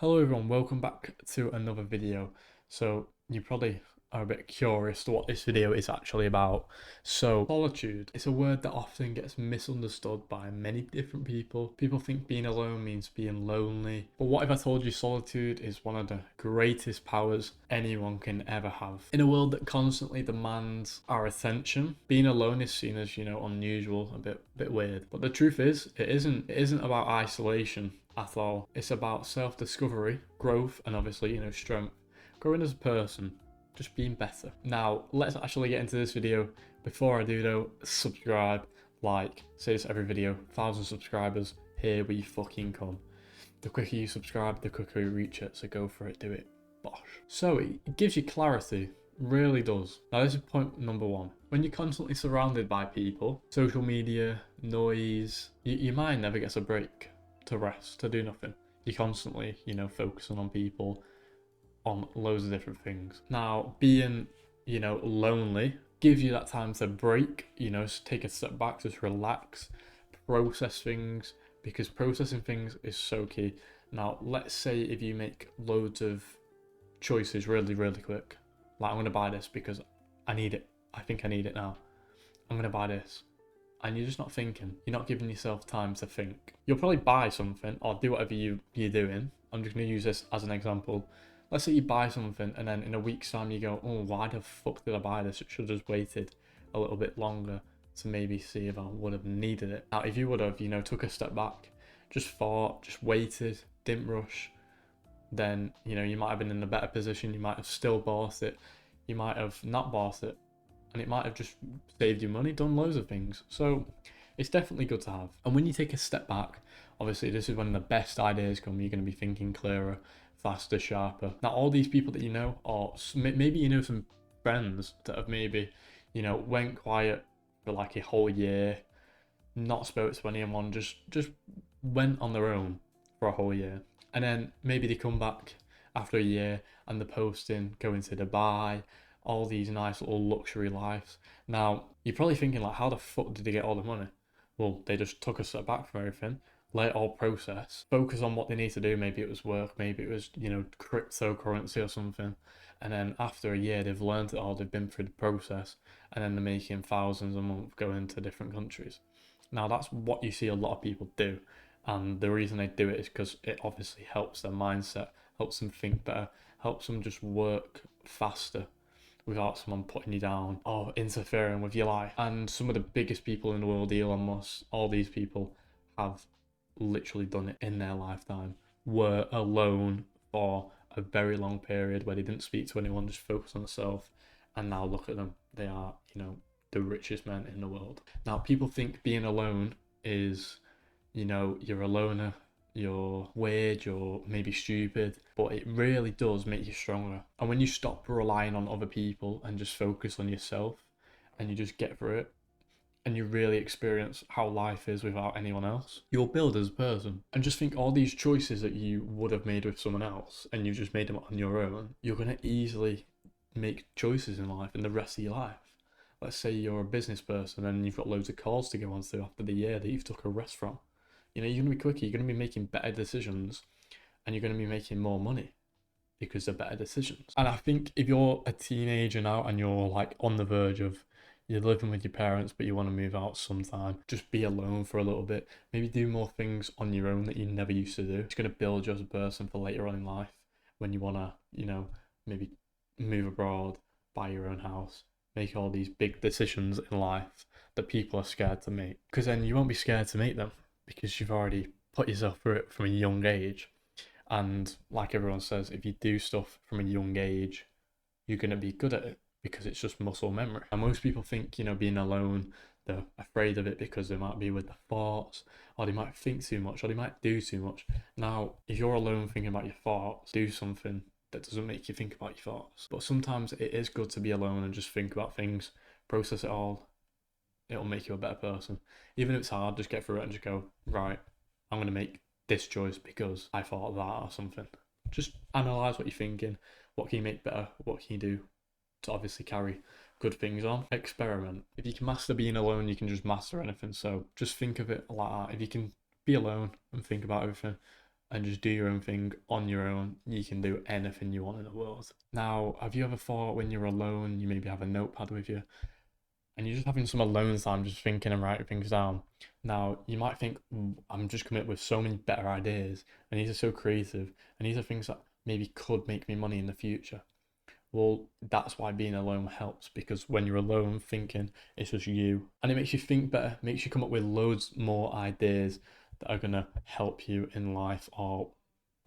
Hello everyone, welcome back to another video. So you probably are a bit curious to what this video is actually about. So solitude is a word that often gets misunderstood by many different people. People think being alone means being lonely. But what if I told you solitude is one of the greatest powers anyone can ever have? In a world that constantly demands our attention, being alone is seen as, unusual, a bit weird. But the truth is, it isn't about isolation at all. It's about self-discovery, growth, and obviously, strength. Growing as a person, just being better. Now, let's actually get into this video. Before I do though, subscribe, like, say this every video, 1,000 subscribers, here we fucking come. The quicker you subscribe, the quicker we reach it, so go for it, do it, bosh. So it gives you clarity, really does. Now this is point number one. When you're constantly surrounded by people, social media, noise, your mind never gets a break to rest, to do nothing. You're constantly, focusing on people, on loads of different things. Now, being, lonely gives you that time to break, take a step back, just relax, process things, because processing things is so key. Now, let's say if you make loads of choices really, really quick, like I'm going to buy this because I need it. I think I need it now. I'm going to buy this. And you're just not thinking. You're not giving yourself time to think. You'll probably buy something or do whatever you're doing. I'm just going to use this as an example. Let's say you buy something and then in a week's time you go, oh, why the fuck did I buy this? It should have just waited a little bit longer to maybe see if I would have needed it. Now, if you would have, took a step back, just thought, just waited, didn't rush, then, you might have been in a better position. You might have still bought it. You might have not bought it. And it might have just saved you money, done loads of things. So it's definitely good to have. And when you take a step back, obviously this is when the best ideas come. You're going to be thinking clearer, faster, sharper. Now all these people that you know, or maybe you know some friends that have maybe, went quiet for like a whole year, not spoke to anyone, just went on their own for a whole year. And then maybe they come back after a year and they're posting going to Dubai, all these nice little luxury lives. Now, you're probably thinking, like, how the fuck did they get all the money? Well, they just took a step back from everything, let it all process, focus on what they need to do. Maybe it was work, maybe it was, cryptocurrency or something. And then after a year, they've learned it all, they've been through the process, and then they're making thousands a month going to different countries. Now, that's what you see a lot of people do. And the reason they do it is because it obviously helps their mindset, helps them think better, helps them just work faster without someone putting you down or interfering with your life. And some of the biggest people in the world, Elon Musk, all these people have literally done it in their lifetime, were alone for a very long period where they didn't speak to anyone, just focused on themselves. And now look at them. They are, the richest men in the world. Now, people think being alone is, you're a loner, you're weird, you're maybe stupid, but it really does make you stronger. And when you stop relying on other people and just focus on yourself and you just get through it and you really experience how life is without anyone else, you'll build as a person. And just think all these choices that you would have made with someone else and you just made them on your own, you're going to easily make choices in life in the rest of your life. Let's say you're a business person and you've got loads of calls to go on to after the year that you've took a rest from. You're going to be quicker, you're going to be making better decisions, and you're going to be making more money because they're better decisions. And I think if you're a teenager now and you're like on the verge of you're living with your parents but you want to move out sometime, just be alone for a little bit. Maybe do more things on your own that you never used to do. It's going to build you as a person for later on in life when you want to, maybe move abroad, buy your own house, make all these big decisions in life that people are scared to make. Because then you won't be scared to make them, because you've already put yourself through it from a young age. And like everyone says, if you do stuff from a young age, you're going to be good at it because it's just muscle memory. And most people think, being alone, they're afraid of it because they might be with their thoughts, or they might think too much, or they might do too much. Now, if you're alone thinking about your thoughts, do something that doesn't make you think about your thoughts. But sometimes it is good to be alone and just think about things, process it all. It'll make you a better person. Even if it's hard, just get through it and just go, right, I'm going to make this choice because I thought of that or something. Just analyse what you're thinking. What can you make better? What can you do to obviously carry good things on? Experiment. If you can master being alone, you can just master anything. So just think of it like that. If you can be alone and think about everything, and just do your own thing on your own, you can do anything you want in the world. Now, have you ever thought when you're alone, you maybe have a notepad with you, and you're just having some alone time, just thinking and writing things down? Now, you might think, I'm just coming up with so many better ideas, and these are so creative, and these are things that maybe could make me money in the future. Well, that's why being alone helps, because when you're alone thinking, it's just you. And it makes you think better, makes you come up with loads more ideas that are going to help you in life or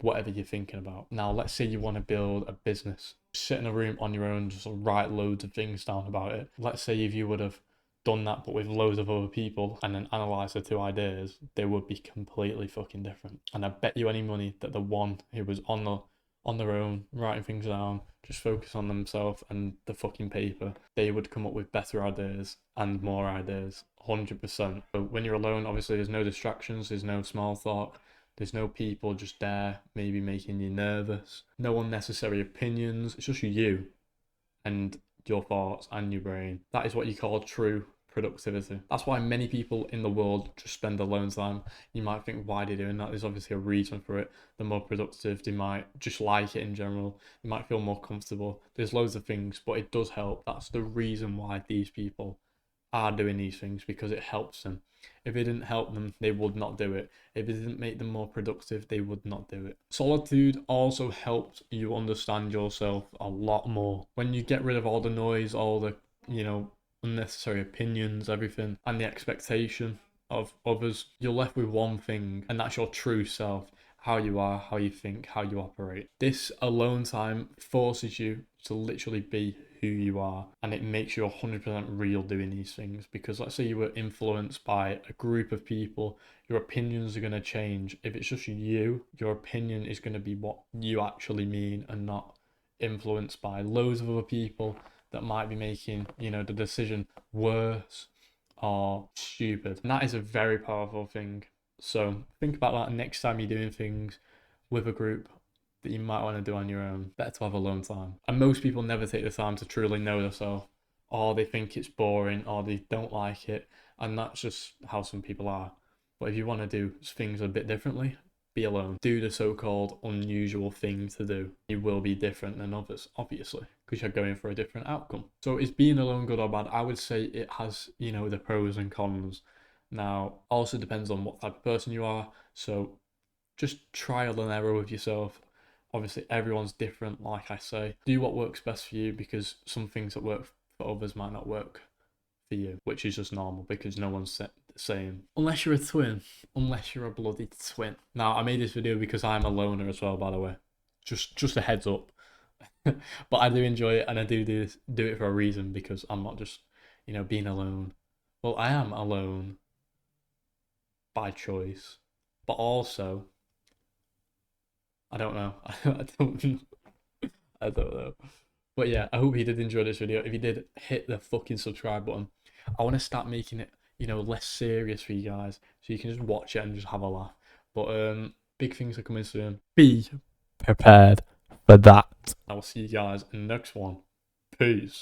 whatever you're thinking about. Now, let's say you want to build a business. Sit in a room on your own, just write loads of things down about it. Let's say if you would have done that but with loads of other people and then analysed the two ideas, they would be completely fucking different. And I bet you any money that the one who was on their own, writing things down, just focus on themselves and the fucking paper, they would come up with better ideas and more ideas, 100%. But when you're alone, obviously there's no distractions, there's no small talk, there's no people just there, maybe making you nervous, no unnecessary opinions, it's just you and your thoughts and your brain. That is what you call true productivity. That's why many people in the world just spend alone time. You might think, why are they doing that? There's obviously a reason for it. They're more productive. They might just like it in general. They might feel more comfortable. There's loads of things, but it does help. That's the reason why these people are doing these things, because it helps them. If it didn't help them, they would not do it. If it didn't make them more productive, they would not do it. Solitude also helps you understand yourself a lot more. When you get rid of all the noise, all the, unnecessary opinions, everything, and the expectation of others, you're left with one thing, and that's your true self. How you are, how you think, how you operate. This alone time forces you to literally be who you are, and it makes you 100% real doing these things. Because let's say you were influenced by a group of people, your opinions are going to change. If it's just you, your opinion is going to be what you actually mean and not influenced by loads of other people that might be making, the decision worse or stupid. And that is a very powerful thing. So think about that next time you're doing things with a group that you might want to do on your own. Better to have alone time. And most people never take the time to truly know themselves, or they think it's boring, or they don't like it, and that's just how some people are. But if you want to do things a bit differently, be alone. Do the so-called unusual thing to do. You will be different than others, obviously, because you're going for a different outcome. So is being alone good or bad? I would say it has, the pros and cons. Now, also depends on what type of person you are. So just trial and error with yourself. Obviously, everyone's different, like I say. Do what works best for you, because some things that work for others might not work for you, which is just normal because no one's the same. Unless you're a twin. Unless you're a bloody twin. Now, I made this video because I'm a loner as well, by the way. Just a heads up. But I do enjoy it, and I do it for a reason, because I'm not just, being alone. Well, I am alone by choice, but also I don't know. I don't know. I don't know. But yeah, I hope you did enjoy this video. If you did, hit the fucking subscribe button. I want to start making it, less serious for you guys, so you can just watch it and just have a laugh. But big things are coming soon. Be prepared for that. I will see you guys in the next one. Peace.